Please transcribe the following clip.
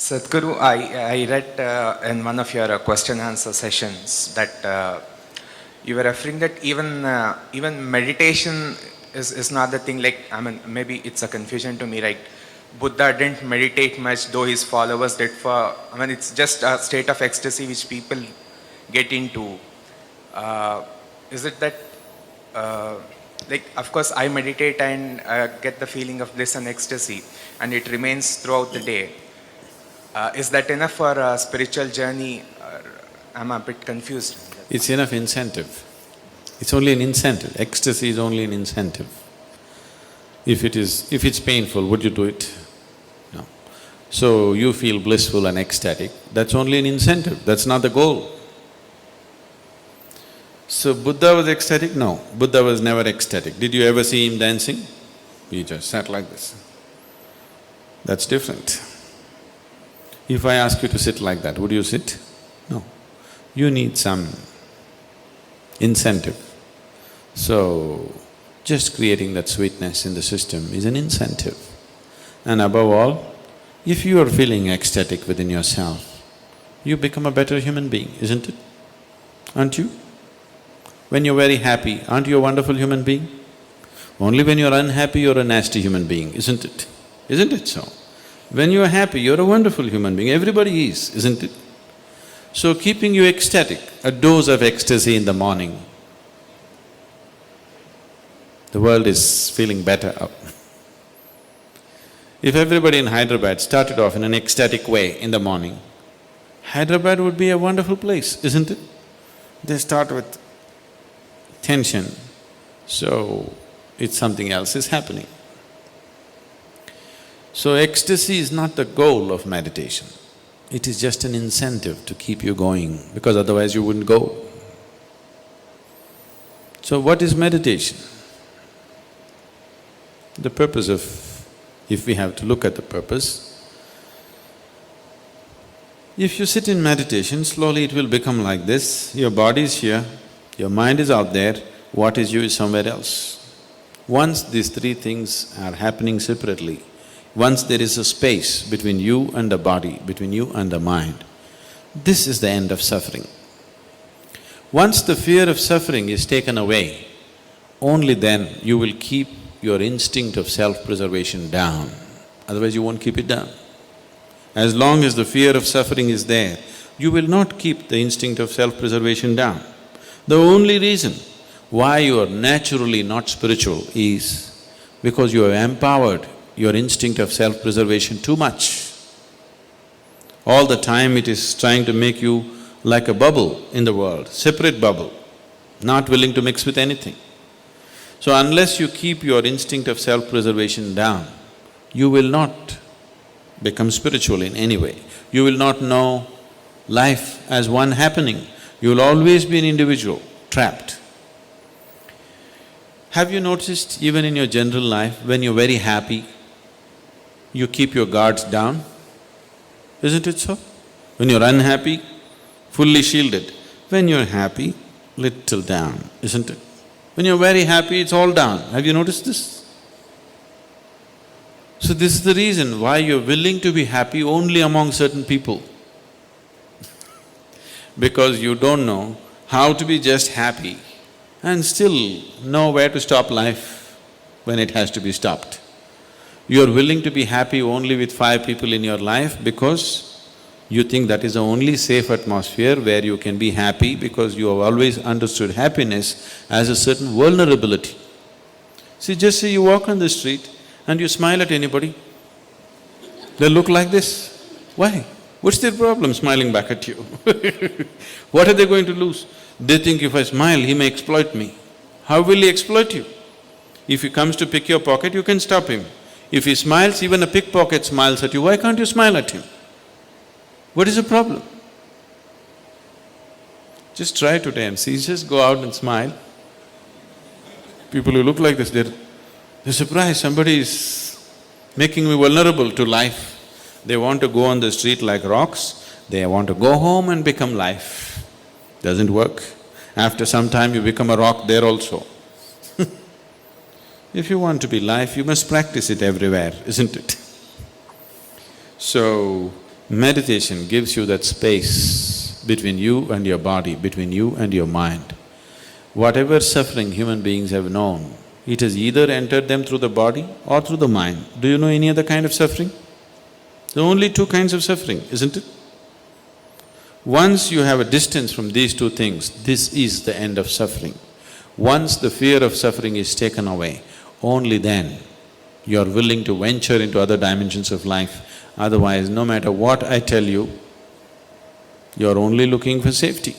Sadhguru, I read in one of your question answer sessions that you were referring that even meditation is not the thing. Like, I mean, maybe it's a confusion to me. Right? Buddha didn't meditate much, though his followers did. I mean, it's just a state of ecstasy which people get into. Is it that? Like, of course, I meditate and get the feeling of bliss and ecstasy, and it remains throughout the day. Is that enough for a spiritual journey? I'm a bit confused. It's enough incentive. It's only an incentive. Ecstasy is only an incentive. If it's painful, would you do it? No. So you feel blissful and ecstatic, that's only an incentive, that's not the goal. So Buddha was ecstatic? No, Buddha was never ecstatic. Did you ever see him dancing? He just sat like this. That's different. If I ask you to sit like that, would you sit? No. You need some incentive. So, just creating that sweetness in the system is an incentive. And above all, if you are feeling ecstatic within yourself, you become a better human being, isn't it? Aren't you? When you're very happy, aren't you a wonderful human being? Only when you're unhappy, you're a nasty human being, isn't it? Isn't it so? When you're happy, you're a wonderful human being, everybody is, isn't it? So keeping you ecstatic, a dose of ecstasy in the morning, the world is feeling better up. If everybody in Hyderabad started off in an ecstatic way in the morning, Hyderabad would be a wonderful place, isn't it? They start with tension, so it's something else is happening. So ecstasy is not the goal of meditation, it is just an incentive to keep you going, because otherwise you wouldn't go. So what is meditation? The purpose of… if we have to look at the purpose, if you sit in meditation, slowly it will become like this, your body is here, your mind is out there, what is you is somewhere else. Once these three things are happening separately, once there is a space between you and the body, between you and the mind, this is the end of suffering. Once the fear of suffering is taken away, only then you will keep your instinct of self-preservation down, otherwise you won't keep it down. As long as the fear of suffering is there, you will not keep the instinct of self-preservation down. The only reason why you are naturally not spiritual is because you have empowered your instinct of self-preservation too much. All the time it is trying to make you like a bubble in the world, separate bubble, not willing to mix with anything. So unless you keep your instinct of self-preservation down, you will not become spiritual in any way. You will not know life as one happening. You will always be an individual, trapped. Have you noticed even in your general life, when you're very happy, you keep your guards down? Isn't it so? When you're unhappy, fully shielded. When you're happy, little down, isn't it? When you're very happy, it's all down. Have you noticed this? So this is the reason why you're willing to be happy only among certain people. Because you don't know how to be just happy and still know where to stop life when it has to be stopped. You're willing to be happy only with 5 people in your life because you think that is the only safe atmosphere where you can be happy, because you have always understood happiness as a certain vulnerability. See, just say you walk on the street and you smile at anybody, they look like this. Why? What's their problem smiling back at you? What are they going to lose? They think if I smile, he may exploit me. How will he exploit you? If he comes to pick your pocket, you can stop him. If he smiles, even a pickpocket smiles at you, why can't you smile at him? What is the problem? Just try today and see, just go out and smile. People who look like this, they're surprised, somebody is making me vulnerable to life. They want to go on the street like rocks, they want to go home and become life. Doesn't work. After some time you become a rock there also. If you want to be life, you must practice it everywhere, isn't it? So, Meditation gives you that space between you and your body, between you and your mind. Whatever suffering human beings have known, it has either entered them through the body or through the mind. Do you know any other kind of suffering? There are only two kinds of suffering, isn't it? Once you have a distance from these two things, this is the end of suffering. Once the fear of suffering is taken away, only then you are willing to venture into other dimensions of life. Otherwise, no matter what I tell you, you are only looking for safety.